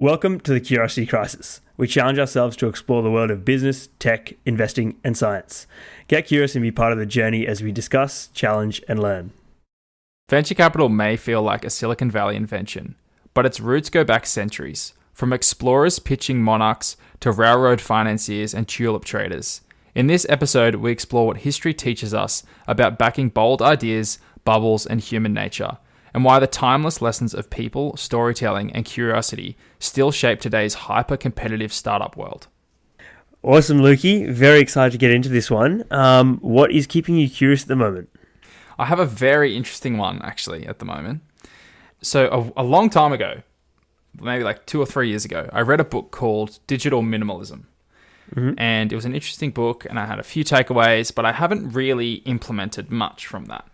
Welcome to the Curiosity Crisis. We challenge ourselves to explore the world of business, tech, investing, and science. Get curious and be part of the journey as we discuss, challenge, and learn. Venture capital may feel like a Silicon Valley invention, but its roots go back centuries, from explorers pitching monarchs to railroad financiers and tulip traders. In this episode, we explore what history teaches us about backing bold ideas, bubbles, and human nature, and why the timeless lessons of people, storytelling, and curiosity still shape today's hyper-competitive startup world. Awesome, Lukey. Very excited to get into this one. What is keeping you curious at the moment? I have a very interesting one, actually, at the moment. So a long time ago, maybe like 2 or 3 years ago, I read a book called Digital Minimalism. Mm-hmm. And it was an interesting book, and I had a few takeaways, but I haven't really implemented much from that.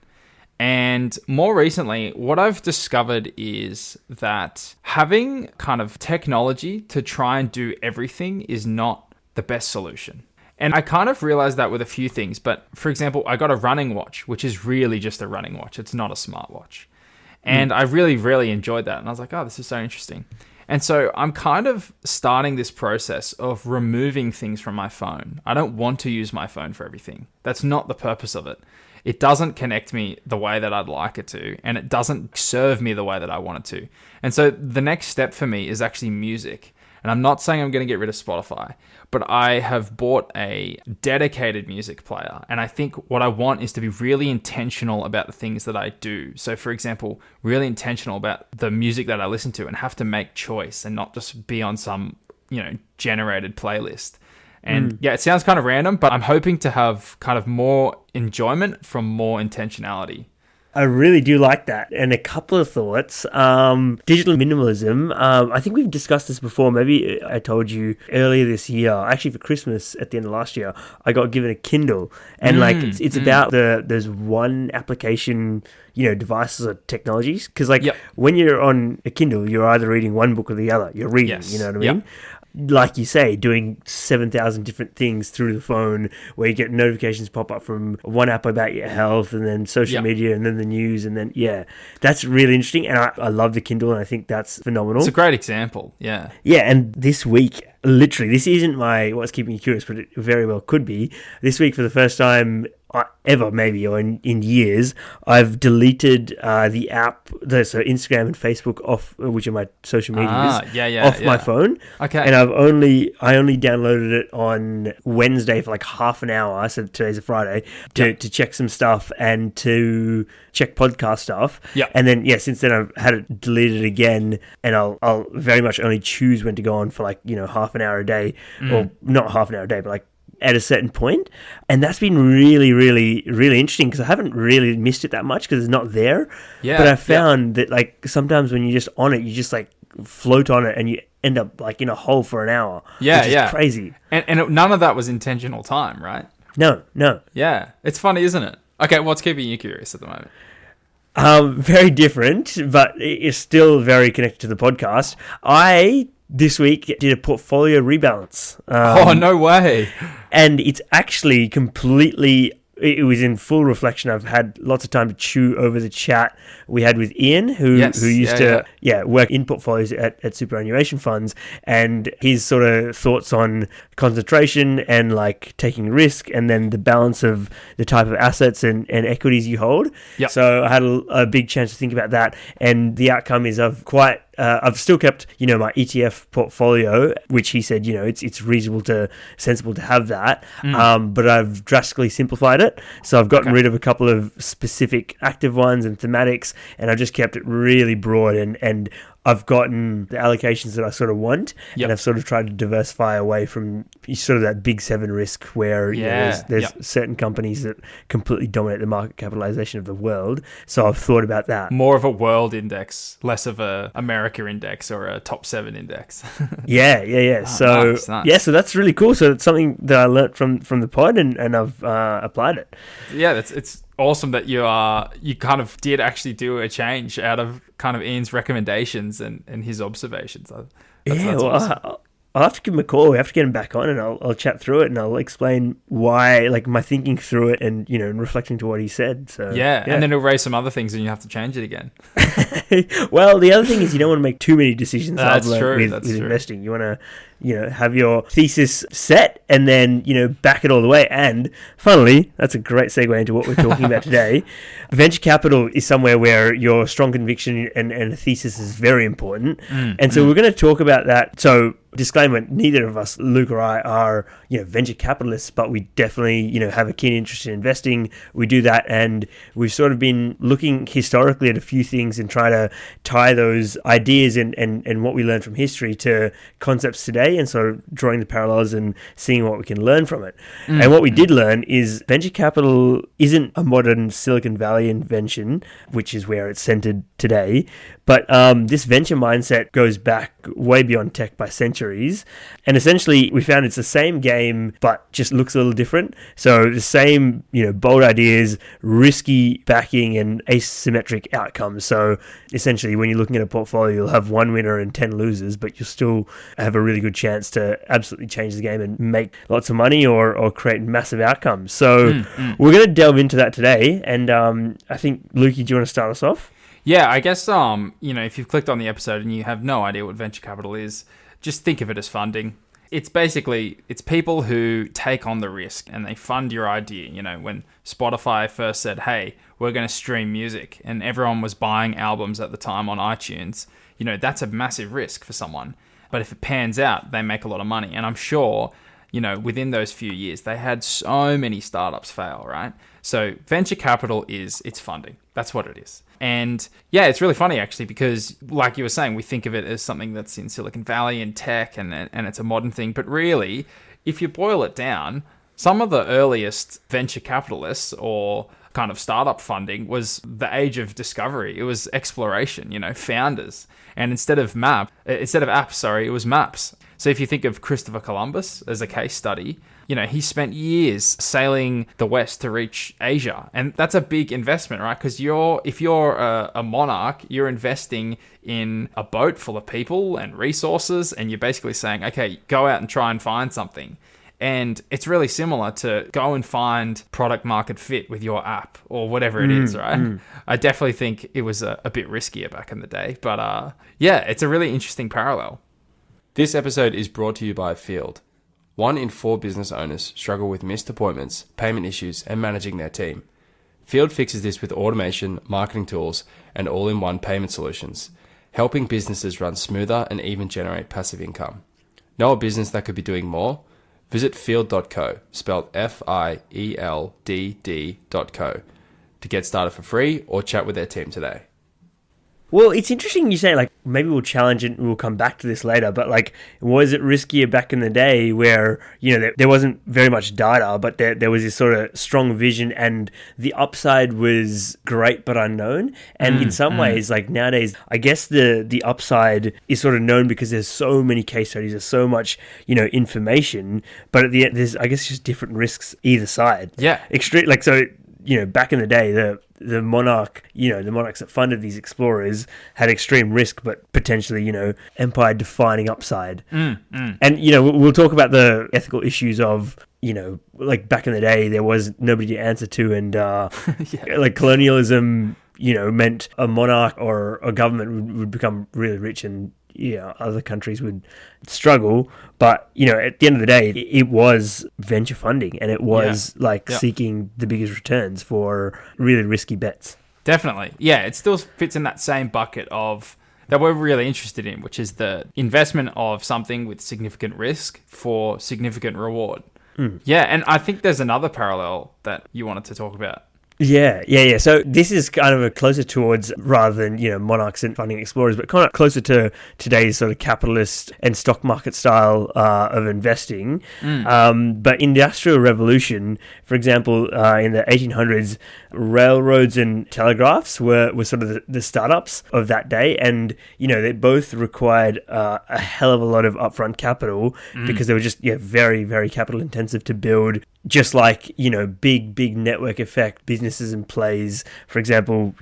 And more recently, what I've discovered is that having kind of technology to try and do everything is not the best solution. And I kind of realized that with a few things. But for example, I got a running watch, which is really just a running watch. It's not a smartwatch. And I really enjoyed that. And I was like, oh, this is so interesting. And so I'm kind of starting this process of removing things from my phone. I don't want to use my phone for everything. That's not the purpose of it. It doesn't connect me the way that I'd like it to, and it doesn't serve me the way that I want it to. And so the next step for me is actually music. And I'm not saying I'm going to get rid of Spotify, but I have bought a dedicated music player. And I think what I want is to be really intentional about the things that I do. So for example, really intentional about the music that I listen to and have to make choice and not just be on some, generated playlist. And yeah, it sounds kind of random, but I'm hoping to have kind of more enjoyment from more intentionality. I really do like that. And a couple of thoughts. Digital minimalism. I think we've discussed this before. Maybe I told you earlier this year, actually for Christmas at the end of last year, I got given a Kindle. And it's about there's one application, devices or technologies. Because when you're on a Kindle, you're either reading one book or the other. You're reading, Yes. You know what I mean? Yep. Like you say, doing 7,000 different things through the phone where you get notifications pop up from one app about your health and then social media and then the news and then, that's really interesting. And I love the Kindle and I think that's phenomenal. It's a great example. Yeah. Yeah. And this week, literally, this isn't what's keeping me curious, but it very well could be. This week, for the first time ever, maybe, or in years, I've deleted the app, so Instagram and Facebook off, which are my social medias, off my phone. Okay. And I only downloaded it on Wednesday for like half an hour. So today's a Friday to check some stuff and to check podcast stuff. Yeah. And then since then I've had it deleted again, and I'll very much only choose when to go on for like half an hour a day, or not half an hour a day, but like at a certain point. And that's been really, really, really interesting because I haven't really missed it that much because it's not there. Yeah. But I found that like sometimes when you're just on it, you just like float on it and you end up like in a hole for an hour. Yeah, which is crazy. And none of that was intentional time, right? No. Yeah. It's funny, isn't it? Okay, what's keeping you curious at the moment? Very different, but it's still very connected to the podcast. I this week did a portfolio rebalance. Oh, no way. And it's actually it was in full reflection. I've had lots of time to chew over the chat we had with Ian, who used to work in portfolios at superannuation funds, and his sort of thoughts on concentration and like taking risk, and then the balance of the type of assets and equities you hold. Yep. So I had a big chance to think about that, and the outcome is I've still kept, my ETF portfolio, which he said, it's sensible to have that. But I've drastically simplified it. So I've gotten rid of a couple of specific active ones and thematics, and I've just kept it really broad, and I've gotten the allocations that I sort of want, and I've sort of tried to diversify away from sort of that big seven risk where there's certain companies that completely dominate the market capitalization of the world. So I've thought about that. More of a world index, less of a America index or a top 7 index. Yeah. Oh, So nice. So that's really cool. So it's something that I learnt from the pod, and I've applied it. Yeah, it's awesome that you kind of did actually do a change out of kind of Ian's recommendations and his observations. That's awesome. I'll have to give him a call. We have to get him back on, and I'll chat through it, and I'll explain why, like, my thinking through it, and, you know, reflecting to what he said. So yeah, and then he'll raise some other things, and you have to change it again. Well, the other thing is you don't want to make too many decisions. That's true. With investing. You want to, you know, have your thesis set and then, you know, back it all the way. And finally, that's a great segue into what we're talking about today. Venture capital is somewhere where your strong conviction and a thesis is very important. And so we're going to talk about that. So, disclaimer, neither of us, Luke or I, are, you know, venture capitalists, but we definitely, you know, have a keen interest in investing. We do that, and we've sort of been looking historically at a few things and try to tie those ideas and what we learned from history to concepts today, and sort of drawing the parallels and seeing what we can learn from it. And what we did learn is venture capital isn't a modern Silicon Valley invention, which is where it's centered today, but this venture mindset goes back way beyond tech by centuries. And essentially, we found it's the same game, but just looks a little different. So the same, you know, bold ideas, risky backing, and asymmetric outcomes. So essentially, when you're looking at a portfolio, you'll have one winner and 10 losers, but you'll still have a really good chance to absolutely change the game and make lots of money or create massive outcomes. So we're going to delve into that today. And I think, Lukey, do you want to start us off? Yeah, I guess, you know, if you've clicked on the episode and you have no idea what venture capital is, just think of it as funding. It's basically, it's people who take on the risk and they fund your idea. You know, when Spotify first said, hey, we're going to stream music, and everyone was buying albums at the time on iTunes, you know, that's a massive risk for someone. But if it pans out, they make a lot of money. And I'm sure, you know, within those few years, they had so many startups fail, right? So venture capital it's funding. That's what it is. And yeah, it's really funny actually, because like you were saying, we think of it as something that's in Silicon Valley and tech, and it's a modern thing. But really, if you boil it down, some of the earliest venture capitalists or kind of startup funding was the age of discovery. It was exploration, you know, founders. And instead of apps, it was maps. So if you think of Christopher Columbus as a case study, you know, he spent years sailing the West to reach Asia. And that's a big investment, right? Because if you're a monarch, you're investing in a boat full of people and resources, and you're basically saying, okay, go out and try and find something. And it's really similar to go and find product market fit with your app or whatever it is, right? I definitely think it was a bit riskier back in the day. But yeah, it's a really interesting parallel. This episode is brought to you by Field. 1 in 4 business owners struggle with missed appointments, payment issues, and managing their team. Field fixes this with automation, marketing tools, and all-in-one payment solutions, helping businesses run smoother and even generate passive income. Know a business that could be doing more? Visit field.co, spelled Field.co, to get started for free or chat with their team today. Well, it's interesting you say, like, maybe we'll challenge it and we'll come back to this later, but, like, was it riskier back in the day where, you know, there wasn't very much data, but there was this sort of strong vision and the upside was great but unknown? And in some ways, like, nowadays, I guess the upside is sort of known because there's so many case studies, there's so much, you know, information, but at the end, there's, I guess, just different risks either side. Yeah. Extreme, like, so, you know, back in the day, the monarchs that funded these explorers had extreme risk, but potentially, you know, empire-defining upside. And, you know, we'll talk about the ethical issues of, you know, like back in the day, there was nobody to answer to, and like colonialism, you know, meant a monarch or a government would become really rich, and other countries would struggle. But, you know, at the end of the day, it was venture funding, and it was seeking the biggest returns for really risky bets. Definitely. Yeah, it still fits in that same bucket of that we're really interested in, which is the investment of something with significant risk for significant reward. Yeah, and I think there's another parallel that you wanted to talk about. Yeah. So this is kind of a closer towards, rather than, you know, monarchs and funding explorers, but kind of closer to today's sort of capitalist and stock market style of investing. But Industrial Revolution, for example, in the 1800s, railroads and telegraphs were sort of the startups of that day. And, you know, they both required a hell of a lot of upfront capital because they were just very, very capital intensive to build just like, big network effect businesses and plays, for example,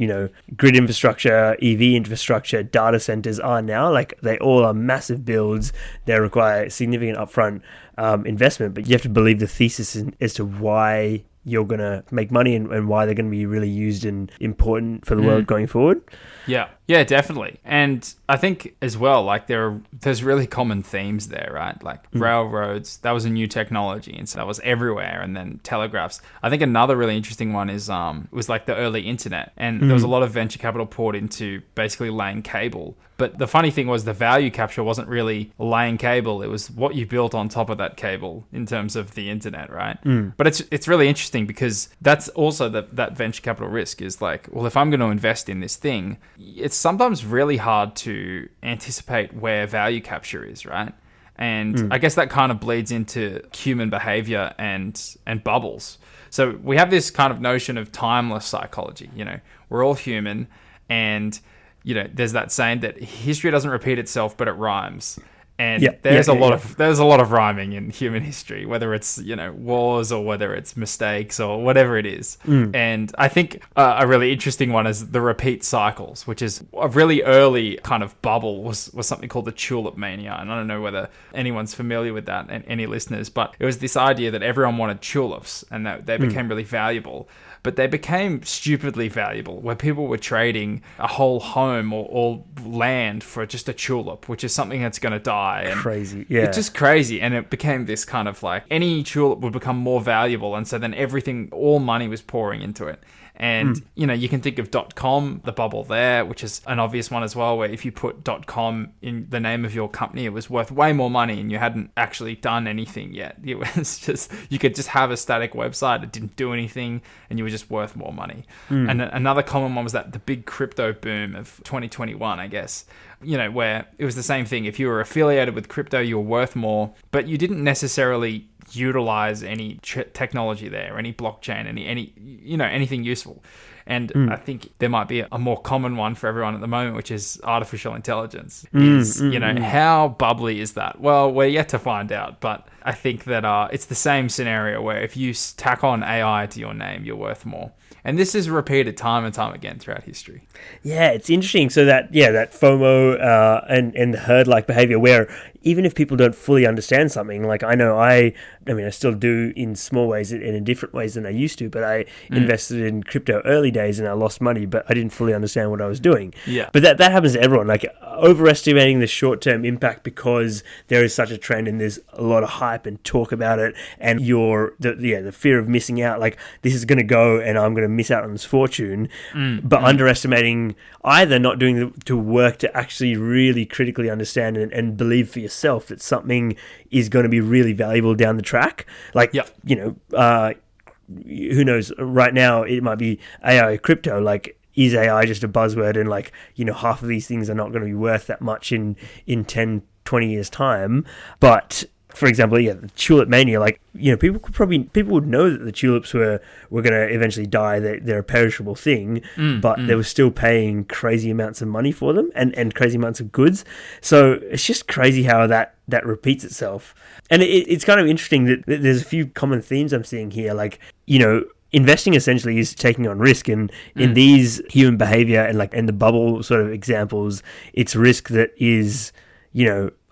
grid infrastructure, EV infrastructure, data centers are now, like they all are massive builds. They require significant upfront investment, but you have to believe the thesis as to why you're going to make money and why they're going to be really used and important for the world going forward. Yeah, definitely. And I think as well, like there's really common themes there, right? Like railroads, that was a new technology, and so that was everywhere. And then telegraphs. I think another really interesting one is was like the early internet, and there was a lot of venture capital poured into basically laying cable. But the funny thing was the value capture wasn't really laying cable. It was what you built on top of that cable in terms of the internet, right? But it's really interesting because that's also that venture capital risk is like, well, if I'm going to invest in this thing, it's sometimes really hard to anticipate where value capture is, right? And I guess that kind of bleeds into human behavior and bubbles. So we have this kind of notion of timeless psychology. We're all human, and there's that saying that history doesn't repeat itself, but it rhymes. And there's a lot of rhyming in human history, whether it's, wars or whether it's mistakes or whatever it is. And I think a really interesting one is the repeat cycles, which is a really early kind of bubble was something called the tulip mania. And I don't know whether anyone's familiar with that, and any listeners, but it was this idea that everyone wanted tulips and that they became really valuable. But they became stupidly valuable, where people were trading a whole home or land for just a tulip, which is something that's going to die. And crazy, yeah. It's just crazy. And it became this kind of like, any tulip would become more valuable. And so then all money was pouring into it. And, you can think of .com, the bubble there, which is an obvious one as well, where if you put .com in the name of your company, it was worth way more money and you hadn't actually done anything yet. It was just, you could just have a static website that didn't do anything and you were just worth more money. And another common one was that the big crypto boom of 2021, I guess, where it was the same thing. If you were affiliated with crypto, you were worth more, but you didn't necessarily utilize any technology there, any blockchain, any anything useful. And I think there might be a more common one for everyone at the moment, which is artificial intelligence. How bubbly is that? Well, we're yet to find out, but I think that it's the same scenario where if you tack on AI to your name, you're worth more. And this is repeated time and time again throughout history. Yeah, it's interesting. So that FOMO and the herd-like behavior, where even if people don't fully understand something, like I know I still do in small ways and in different ways than I used to, but I invested in crypto early days and I lost money, but I didn't fully understand what I was doing. Yeah. But that happens to everyone, like overestimating the short-term impact because there is such a trend and there's a lot of hype and talk about it, and the fear of missing out, like this is going to go and I'm going to miss out on this fortune, but underestimating either not doing the work to actually really critically understand and believe for yourself that something is going to be really valuable down the track. Like, who knows, right now it might be AI or crypto, like is AI just a buzzword and like, half of these things are not going to be worth that much in 10, 20 years time. But for example, the tulip mania, like, people would know that the tulips were going to eventually die. They're a perishable thing, but they were still paying crazy amounts of money for them and crazy amounts of goods. So it's just crazy how that repeats itself. And it's kind of interesting that there's a few common themes I'm seeing here. Like, investing essentially is taking on risk, and in these human behavior and the bubble sort of examples, it's risk that is,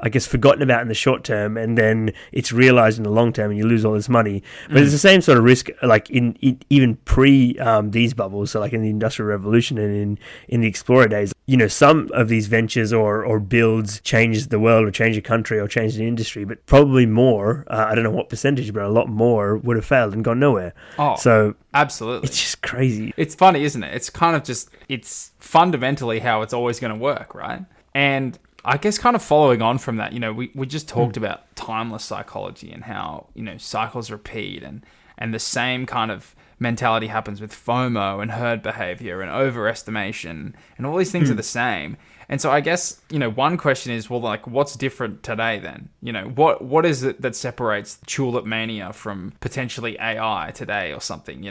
I guess, forgotten about in the short term, and then it's realized in the long term, and you lose all this money. But it's the same sort of risk, like in even pre these bubbles, so like in the Industrial Revolution and in the Explorer days. Some of these ventures or builds changes the world or change a country or change an industry, but probably more, I don't know what percentage, but a lot more would have failed and gone nowhere. Oh, so absolutely. It's just crazy. It's funny, isn't it? It's kind of just, it's fundamentally how it's always going to work, right? And I guess kind of following on from that, we just talked about timeless psychology and how, cycles repeat and the same kind of mentality happens with FOMO and herd behavior and overestimation, and all these things are the same. And so I guess, one question is, well, like, what's different today then? What is it that separates tulip mania from potentially AI today or something?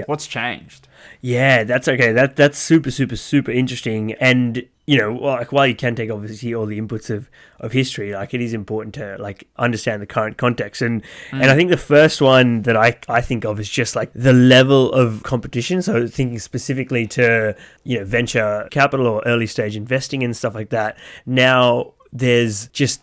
What's changed? Yeah, that's okay. That's super, super, super interesting. And like while you can take obviously all the inputs of history, like it is important to like understand the current context. And I think the first one that I think of is just like the level of competition. So thinking specifically to, venture capital or early stage investing and stuff like that. Now there's just,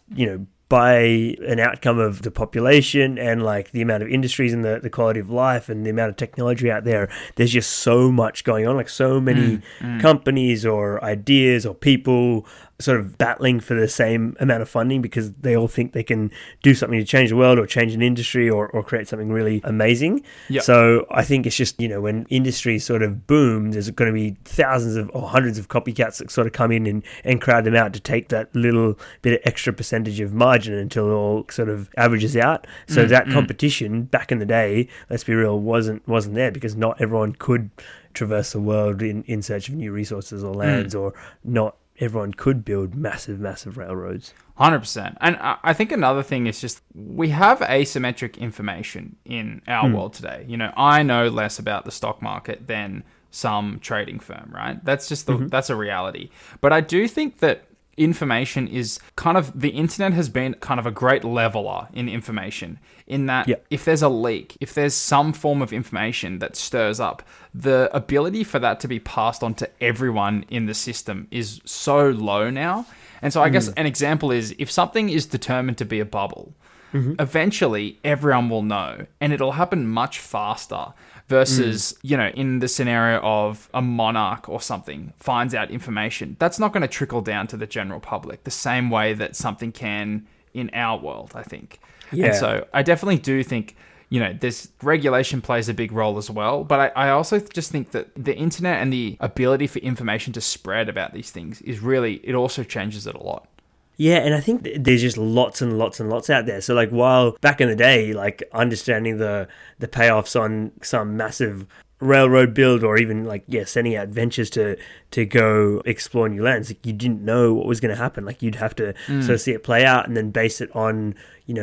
by an outcome of the population and like the amount of industries and the quality of life and the amount of technology out there, there's just so much going on, like so many companies or ideas or people sort of battling for the same amount of funding because they all think they can do something to change the world or change an industry or create something really amazing. Yep. So I think it's just, when industries sort of boom, there's going to be thousands of or hundreds of copycats that sort of come in and crowd them out to take that little bit of extra percentage of margin until it all sort of averages out. So that competition back in the day, let's be real, wasn't there because not everyone could traverse the world in search of new resources or lands, or not everyone could build massive railroads. 100%. And I think another thing is just we have asymmetric information in our world today. I know less about the stock market than some trading firm, right? That's just that's a reality. But I do think that information is kind of, the internet has been kind of a great leveler in information, in that if there's a leak, if there's some form of information that stirs up, the ability for that to be passed on to everyone in the system is so low now. And so I guess an example is, if something is determined to be a bubble, eventually everyone will know, and it'll happen much faster versus, in the scenario of a monarch or something finds out information. That's not going to trickle down to the general public the same way that something can in our world, I think. Yeah. And so I definitely do think, this regulation plays a big role as well. But I also just think that the internet and the ability for information to spread about these things is really, it also changes it a lot. Yeah, and I think there's just lots and lots and lots out there. So like while back in the day, like understanding the payoffs on some massive railroad build, or even like sending out ventures to go explore new lands, like you didn't know what was going to happen. Like you'd have to sort of see it play out and then base it on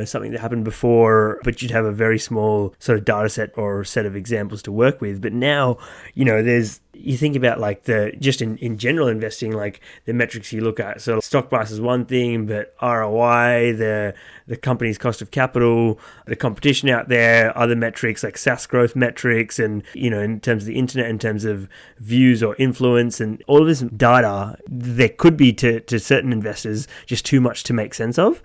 something that happened before, but you'd have a very small sort of data set or set of examples to work with. But now you think about like just in general investing, like the metrics you look at. So stock price is one thing, but ROI, the company's cost of capital, the competition out there, other metrics like SaaS growth metrics, and in terms of the internet, in terms of views or influence, and all of this data, there could be to certain investors just too much to make sense of.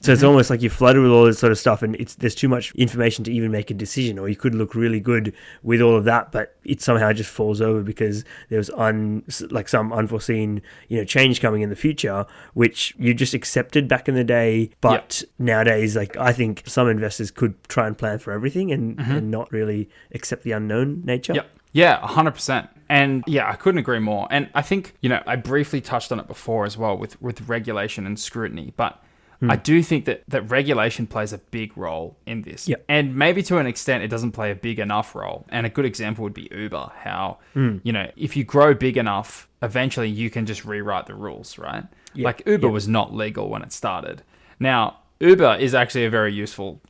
So it's almost like you're flooded with all this sort of stuff, and there's too much information to even make a decision. Or you could look really good with all of that, but it somehow just falls over because there was some unforeseen change coming in the future, which you just accepted back in the day. But nowadays, like I think some investors could try and plan for everything and not really accept the unknown nature. Yeah, 100%. And I couldn't agree more. And I think, I briefly touched on it before as well with regulation and scrutiny, but I do think that regulation plays a big role in this. Yep. And maybe to an extent, it doesn't play a big enough role. And a good example would be Uber, how, if you grow big enough, eventually you can just rewrite the rules, right? Yep. Like Uber was not legal when it started. Now, Uber is actually a very useful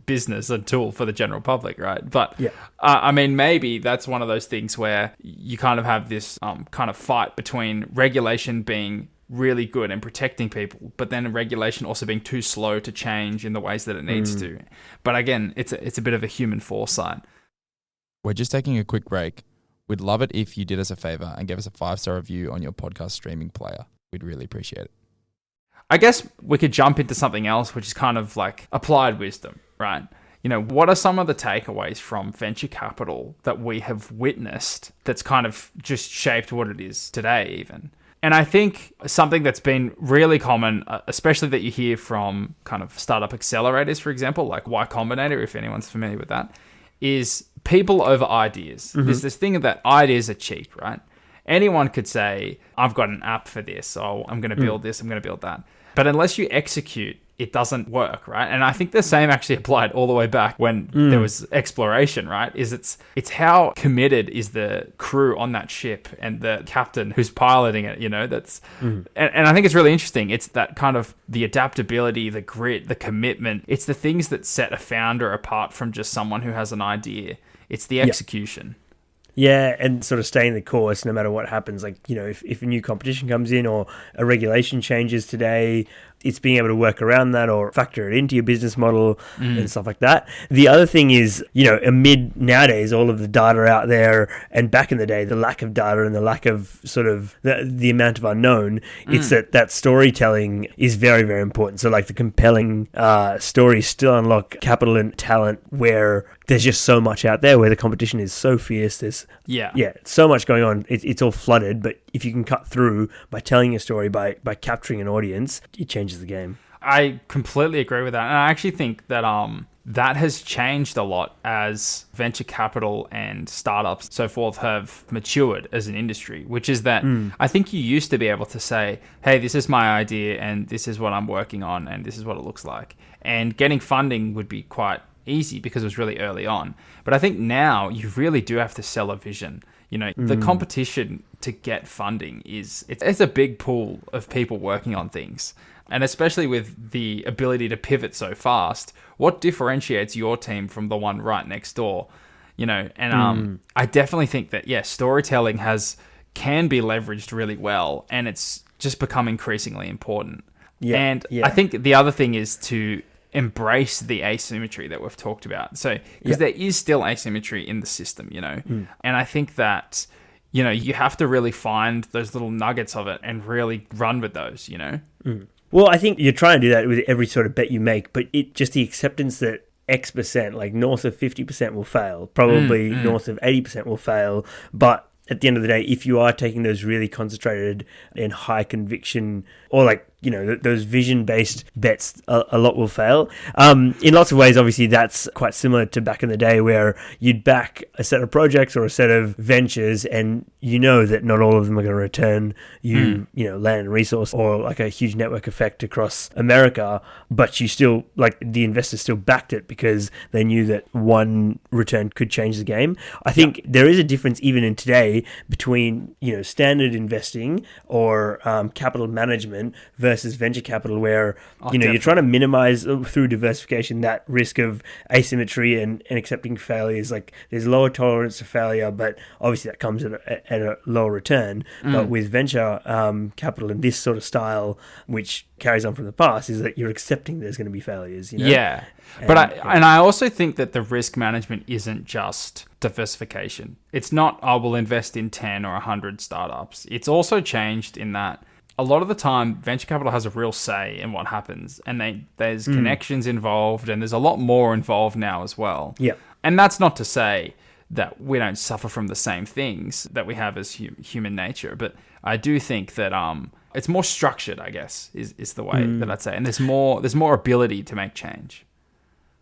business and tool for the general public, right? But maybe that's one of those things where you kind of have this kind of fight between regulation being really good and protecting people, but then regulation also being too slow to change in the ways that it needs to. But again, it's a bit of a human foresight. We're just taking a quick break. We'd love it if you did us a favor and gave us a 5-star review on your podcast streaming player. We'd really appreciate it. I guess we could jump into something else, which is kind of like applied wisdom, right? What are some of the takeaways from venture capital that we have witnessed that's kind of just shaped what it is today even? And I think something that's been really common, especially that you hear from kind of startup accelerators, for example, like Y Combinator, if anyone's familiar with that, is people over ideas. There's this thing that ideas are cheap, right? Anyone could say, I've got an app for this, or I'm going to build this, I'm going to build that. But unless you execute, it doesn't work, right? And I think the same actually applied all the way back when there was exploration, right? It's how committed is the crew on that ship and the captain who's piloting it, that's... And I think it's really interesting. It's that kind of the adaptability, the grit, the commitment. It's the things that set a founder apart from just someone who has an idea. It's the execution. Yeah, and sort of staying the course no matter what happens. Like, if a new competition comes in or a regulation changes today, it's being able to work around that or factor it into your business model and stuff like that. The other thing is, amid nowadays all of the data out there, and back in the day, the lack of data and the lack of sort of the amount of unknown, it's that storytelling is very, very important. So like the compelling stories still unlock capital and talent where there's just so much out there, where the competition is so fierce. There's so much going on. It's all flooded, but if you can cut through by telling a story, by capturing an audience, it changes the game. I completely agree with that. And I actually think that that has changed a lot as venture capital and startups, so forth, have matured as an industry, which is that I think you used to be able to say, hey, this is my idea and this is what I'm working on and this is what it looks like. And getting funding would be quite easy because it was really early on. But I think now you really do have to sell a vision. The competition to get funding it's a big pool of people working on things. And especially with the ability to pivot so fast, what differentiates your team from the one right next door? I definitely think that, storytelling can be leveraged really well, and it's just become increasingly important. I think the other thing is to embrace the asymmetry that we've talked about. So, because there is still asymmetry in the system, and I think that, you have to really find those little nuggets of it and really run with those, Well, I think you're trying to do that with every sort of bet you make, but just the acceptance that X%, like north of 50% will fail, probably north of 80% will fail, but at the end of the day, if you are taking those really concentrated and high conviction, or like, those vision-based bets, a lot will fail. In lots of ways, obviously, that's quite similar to back in the day where you'd back a set of projects or a set of ventures and that not all of them are going to return land and resource or like a huge network effect across America, but you still, like, the investors still backed it because they knew that one return could change the game. I think there is a difference even in today between, standard investing or capital management versus venture capital, where you're trying to minimize through diversification that risk of asymmetry and accepting failures. Like, there's lower tolerance to failure, but obviously that comes at a lower return. But with venture capital in this sort of style, which carries on from the past, is that you're accepting there's going to be failures. But I also think that the risk management isn't just diversification. It's not, we'll invest in 10 or 100 startups. It's also changed in that a lot of the time, venture capital has a real say in what happens, and there's connections involved, and there's a lot more involved now as well. Yeah, and that's not to say that we don't suffer from the same things that we have as human nature, but I do think that it's more structured, I guess, is the way that I'd say, and there's more ability to make change.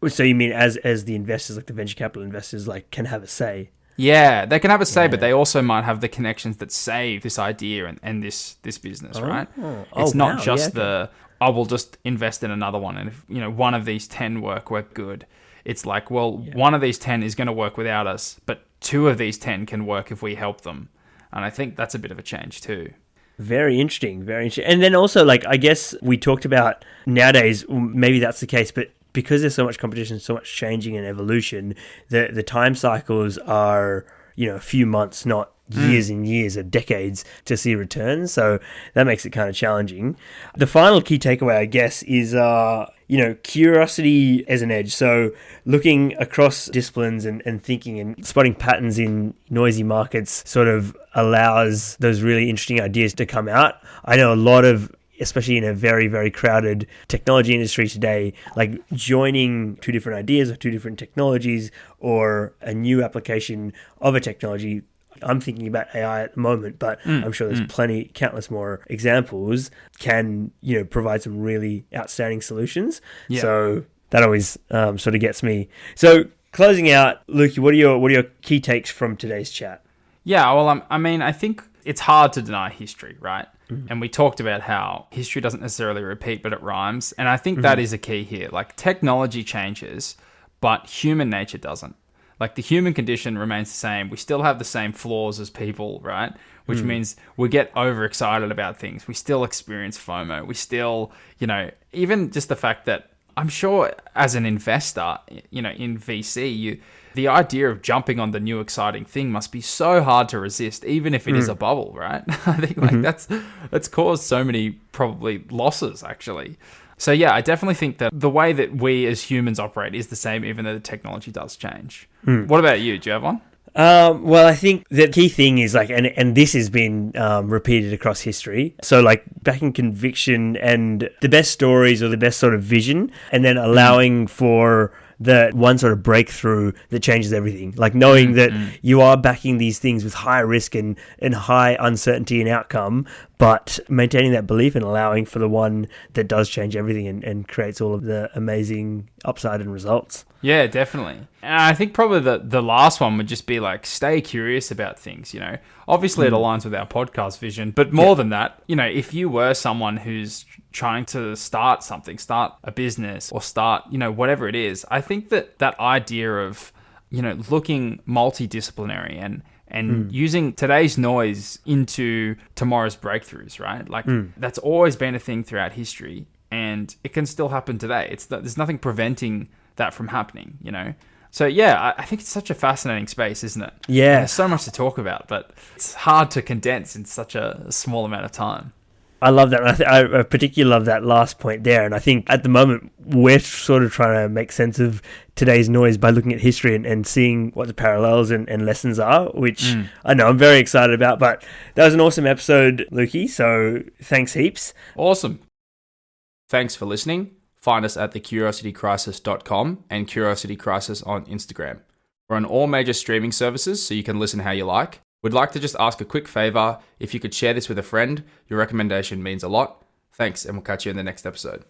So you mean as the investors, like the venture capital investors, like can have a say? Yeah, they can have a say, but they also might have the connections that save this idea and this business, right? It's not just we'll just invest in another one, and if one of these 10 work good. It's like, one of these 10 is going to work without us, but 2 of these 10 can work if we help them, and I think that's a bit of a change too. Very interesting, very interesting. And then also, like, I guess we talked about nowadays, maybe that's the case, but because there's so much competition, so much changing and evolution, the time cycles are, a few months, not years and years or decades to see returns. So that makes it kind of challenging. The final key takeaway, I guess, is, curiosity as an edge. So looking across disciplines and thinking and spotting patterns in noisy markets sort of allows those really interesting ideas to come out. I know a lot of, especially in a very, very crowded technology industry today, like joining 2 different ideas or 2 different technologies or a new application of a technology. I'm thinking about AI at the moment, but I'm sure there's countless more examples can, provide some really outstanding solutions. Yeah. So that always sort of gets me. So closing out, Lukey, what are your key takes from today's chat? Yeah, well, I think it's hard to deny history, right? And we talked about how history doesn't necessarily repeat, but it rhymes. And I think that is a key here. Like, technology changes, but human nature doesn't. Like, the human condition remains the same. We still have the same flaws as people, right? Which means we get overexcited about things. We still experience FOMO. We still, even just the fact that I'm sure as an investor, in VC, the idea of jumping on the new exciting thing must be so hard to resist, even if it is a bubble, right? I think that's caused so many probably losses, actually. So yeah, I definitely think that the way that we as humans operate is the same, even though the technology does change. What about you? Do you have one? Well, I think the key thing is and this has been repeated across history. So backing conviction and the best stories or the best sort of vision, and then allowing for the one sort of breakthrough that changes everything. Knowing that you are backing these things with high risk and high uncertainty in outcome, but maintaining that belief and allowing for the one that does change everything and creates all of the amazing upside and results. Yeah, definitely. And I think probably the last one would just be stay curious about things, Obviously it aligns with our podcast vision, but more than that, if you were someone who's trying to start something, start a business or start, whatever it is, I think that idea of, looking multidisciplinary and using today's noise into tomorrow's breakthroughs, right? That's always been a thing throughout history, and it can still happen today. There's nothing preventing that from happening, So yeah, I think it's such a fascinating space, isn't it? Yeah. And there's so much to talk about, but it's hard to condense in such a small amount of time. I love that. I particularly love that last point there. And I think at the moment, we're sort of trying to make sense of today's noise by looking at history and seeing what the parallels and lessons are, which I know I'm very excited about. But that was an awesome episode, Lukey. So thanks heaps. Awesome. Thanks for listening. Find us at thecuriositycrisis.com and Curiosity Crisis on Instagram. We're on all major streaming services, so you can listen how you like. We'd like to just ask a quick favor. If you could share this with a friend, your recommendation means a lot. Thanks, and we'll catch you in the next episode.